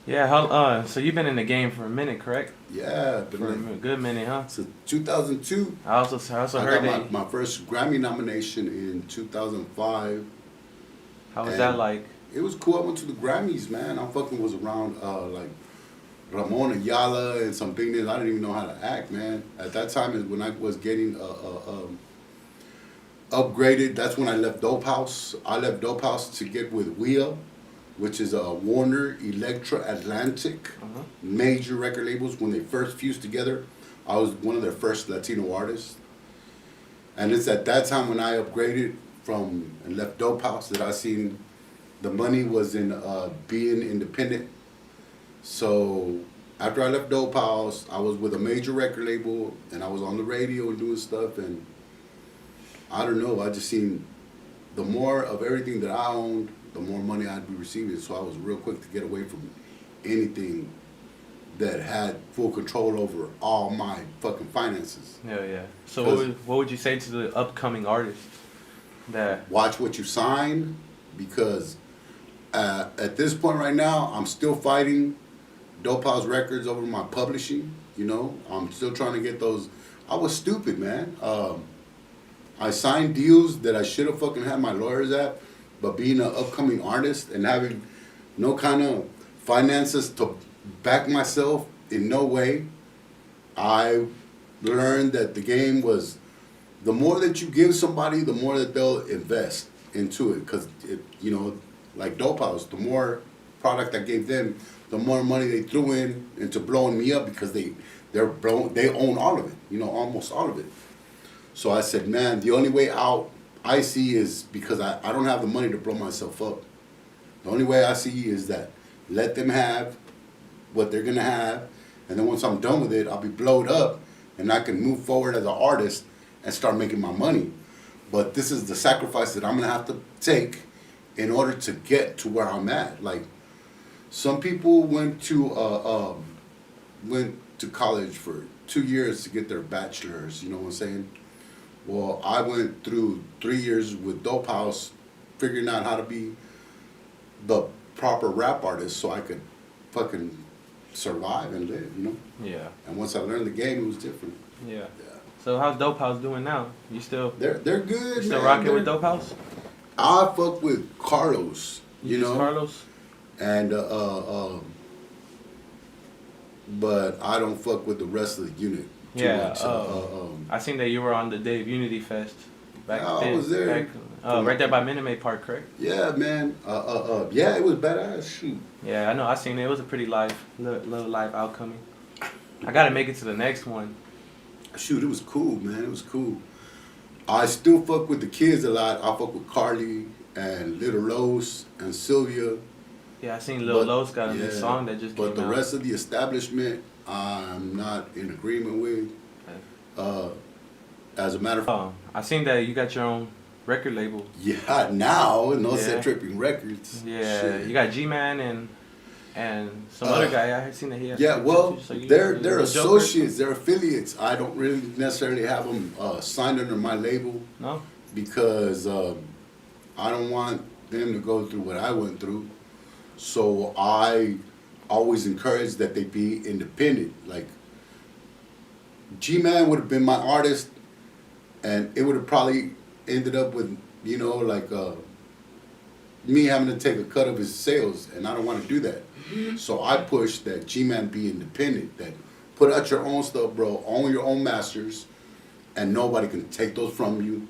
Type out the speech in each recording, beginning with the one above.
Yeah, so you've been in the game for a minute, correct? Yeah, For a good minute, huh? so 2002. I also I heard got that. my first Grammy nomination in 2005, How was that and like? it was cool. I went to the Grammys, man. I fucking was around like Ramon Ayala and some big names. I didn't even know how to act, man. At that time is when I was getting upgraded. That's when I left Dope House. I left Dope House to get with WIA, which is a Warner Electra Atlantic, Uh-huh. major record labels. When they first fused together, I was one of their first Latino artists. And it's at that time when I upgraded from and left Dope House that I seen the money was in being independent. So after I left Dope House, I was with a major record label and I was on the radio and doing stuff. And I don't know, I just seen the more of everything that I owned, the more money I'd be receiving. So I was real quick to get away from anything that had full control over all my fucking finances. Yeah, yeah. So what would you say to the upcoming artists that? Watch what you sign, because at this point right now, I'm still fighting Dope House Records over my publishing. You know, I'm still trying to get those. I was stupid, man. I signed deals that I should have fucking had my lawyers at, but being an upcoming artist and having no kind of finances to back myself in no way, I learned that the game was the more that you give somebody, the more that they'll invest into it. Because, you know, like Dope House, the more product I gave them, the more money they threw in into blowing me up because they own all of it, you know, almost all of it. So I said, man, the only way out I see is because I don't have the money to blow myself up. The only way I see is that let them have what they're gonna have, and then once I'm done with it, I'll be blowed up, and I can move forward as an artist and start making my money. But this is the sacrifice that I'm gonna have to take in order to get to where I'm at. Like some people went to college for 2 years to get their bachelor's. You know what I'm saying? Well, I went through 3 years with Dope House, figuring out how to be the proper rap artist so I could fucking survive and live, you know? Yeah. And once I learned the game, it was different. Yeah. Yeah. So how's Dope House doing now? You still They're good, still man. rocking with Dope House? I fuck with Carlos, you know? Carlos? And, but I don't fuck with the rest of the unit too Yeah. much. I seen that you were on the day of Unity Fest back Yeah, I then. was there. Right there by Minute Maid Park, correct? Yeah, man. Yeah, it was badass. Shoot. Yeah, I know. I seen it. It was a pretty little live outcoming. I gotta make it to the next one. Shoot, it was cool, man. It was cool. I still fuck with the kids a lot. I fuck with Carly and Little Rose and Sylvia. Yeah, I seen Lil Los got a new Yeah, song that just came But the out. rest of the establishment, I'm not in agreement with. As a matter of fact, I seen that you got your own record label. yeah, now No Yeah. Set Tripping Records. Yeah, Shit. you got G-Man and some other guy. I had seen that he had. Yeah, well, so they're Joker? associates, they're affiliates. I don't really necessarily have them signed under my label No. because I don't want them to go through what I went through. So I always encourage that they be independent. Like G-Man would have been my artist, and it would have probably ended up with, you know, like me having to take a cut of his sales, and I don't want to do that. So I push that G-Man be independent, that put out your own stuff, bro, own your own masters, and nobody can take those from you.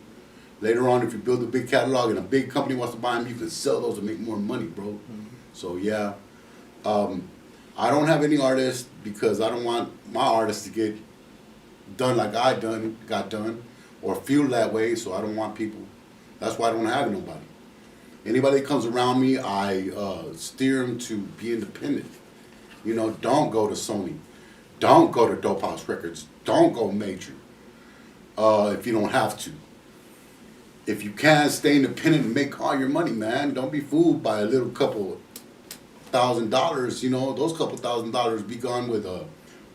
Later on, if you build a big catalog and a big company wants to buy them, you can sell those and make more money, bro. Mm-hmm. So yeah, I don't have any artists because I don't want my artists to get done like got done, or feel that way. So I don't want people. That's why I don't have nobody. Anybody that comes around me, I steer them to be independent. You know, don't go to Sony, don't go to Dope House Records, don't go major if you don't have to. If you can, stay independent and make all your money, man. Don't be fooled by a little couple $1,000. You know, those couple $1,000 be gone with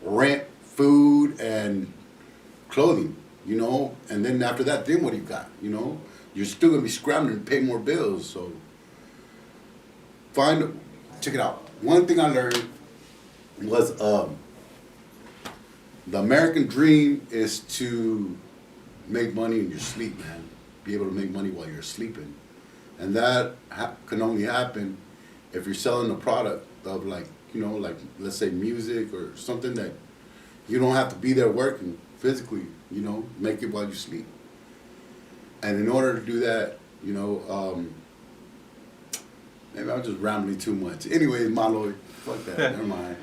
rent, food, and clothing. You know, and then after that, then what do you got? You know, you're still gonna be scrambling to pay more bills. So check it out. one thing I learned was the American dream is to make money in your sleep, man. Be able to make money while you're sleeping. And that can only happen if you're selling a product of like, like let's say music or something that you don't have to be there working physically, make it while you sleep. And in order to do that, maybe I'm just rambling too much. Anyways, my lord, fuck that. Never mind.